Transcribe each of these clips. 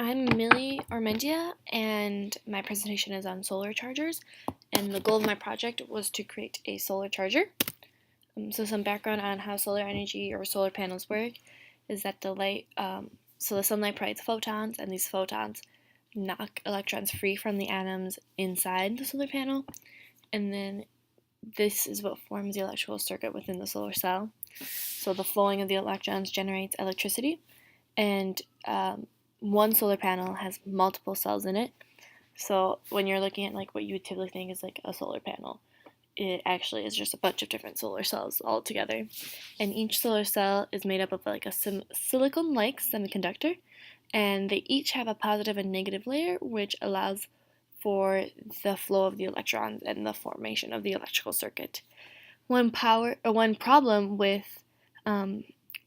I'm Millie Armendia, and my presentation is on solar chargers. And the goal of my project was to create a solar charger. So some background on how solar energy or solar panels work is that the sunlight provides photons, and these photons knock electrons free from the atoms inside the solar panel, and then this is what forms the electrical circuit within the solar cell. So the flowing of the electrons generates electricity, and one solar panel has multiple cells in it. So when you're looking at like what you would typically think is like a solar panel, it actually is just a bunch of different solar cells all together. And each solar cell is made up of like a silicon-like semiconductor, and they each have a positive and negative layer, which allows for the flow of the electrons and the formation of the electrical circuit. One problem with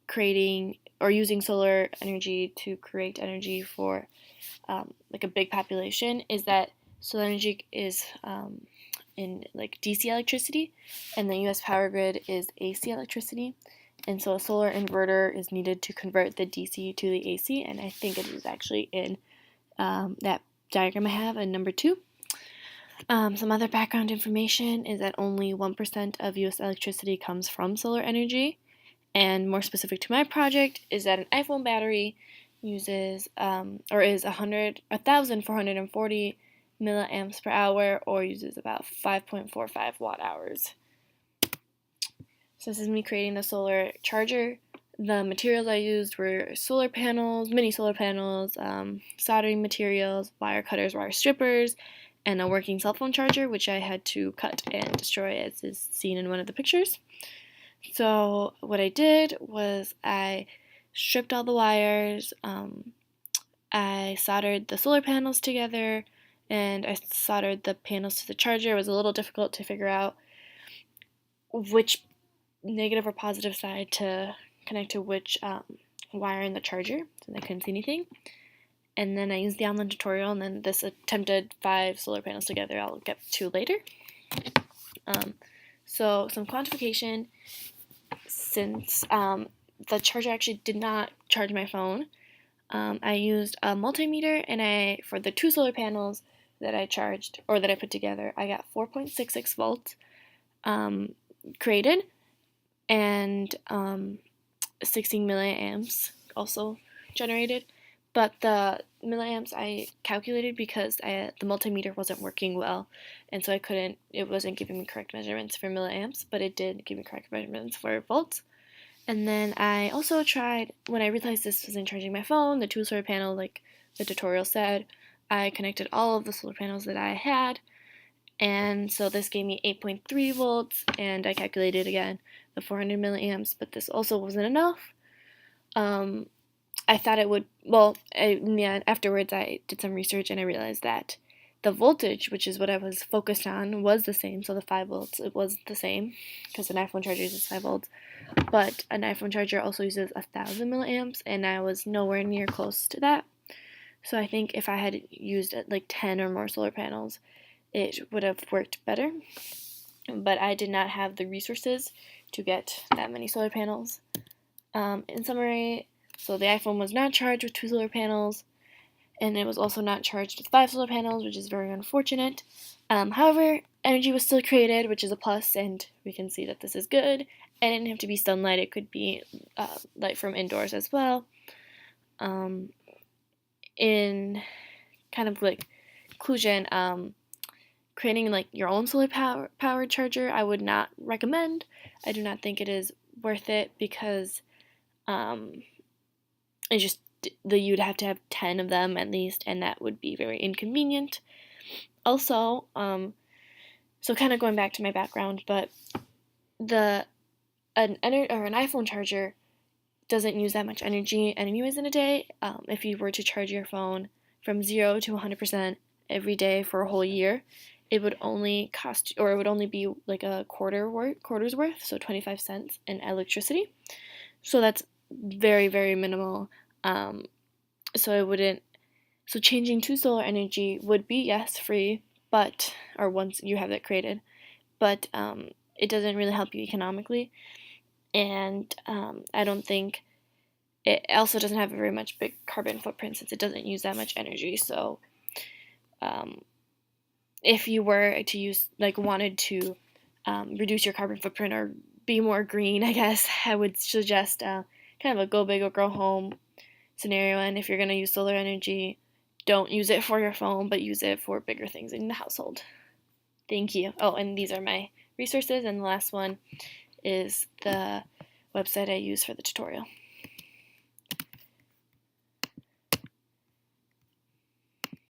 creating or using solar energy to create energy for like a big population is that solar energy is in like DC electricity, and the U.S. power grid is AC electricity, and so a solar inverter is needed to convert the DC to the AC, and I think it is actually in that diagram I have in number 2. Some other background information is that only 1% of U.S. electricity comes from solar energy, and more specific to my project is that an iPhone battery uses is 1,440 milliamps per hour, or uses about 5.45 watt hours. So this is me creating the solar charger. The materials I used were solar panels, mini solar panels, soldering materials, wire cutters, wire strippers, and a working cell phone charger, which I had to cut and destroy as is seen in one of the pictures. So what I did was I stripped all the wires, I soldered the solar panels together, and I soldered the panels to the charger. It was a little difficult to figure out which negative or positive side to connect to which wire in the charger, since I couldn't see anything. And then I used the online tutorial, and then this attempted 5 solar panels together I'll get to later. So some quantification, since the charger actually did not charge my phone, I used a multimeter, and for the 2 solar panels that I charged, or that I put together, I got 4.66 volts created, and 16 milliamps also generated. But the milliamps I calculated because the multimeter wasn't working well, and so it wasn't giving me correct measurements for milliamps, but it did give me correct measurements for volts. And then I also tried, when I realized this wasn't charging my phone, the 2 solar panel, like the tutorial said, I connected all of the solar panels that I had, and so this gave me 8.3 volts, and I calculated again the 400 milliamps, but this also wasn't enough. I thought it would, afterwards I did some research and I realized that the voltage, which is what I was focused on, was the same. So the 5 volts, it was the same, because an iPhone charger uses 5 volts. But an iPhone charger also uses 1,000 milliamps, and I was nowhere near close to that. So I think if I had used like 10 or more solar panels, it would have worked better. But I did not have the resources to get that many solar panels. In summary, so the iPhone was not charged with 2 solar panels, and it was also not charged with 5 solar panels, which is very unfortunate. However, energy was still created, which is a plus, and we can see that this is good. And it didn't have to be sunlight, it could be light from indoors as well. In kind of like conclusion, creating like your own solar powered charger I would not recommend. I do not think it is worth it, because you'd have to have 10 of them at least, and that would be very inconvenient. Also, so kind of going back to my background, but an iPhone charger doesn't use that much energy anyways in a day. If you were to charge your phone from 0 to 100% every day for a whole year, it would only be like a quarter's worth, so 25 cents in electricity. So that's very, very minimal. So changing to solar energy would be, yes, free, or once you have it created, but it doesn't really help you economically, and I don't think it also doesn't have a very much big carbon footprint since it doesn't use that much energy. So if you were to use, like, wanted to reduce your carbon footprint or be more green, I guess, I would suggest kind of a go big or go home scenario. And if you're going to use solar energy, don't use it for your phone, but use it for bigger things in the household. Thank you. Oh, and these are my resources, and the last one is the website I use for the tutorial.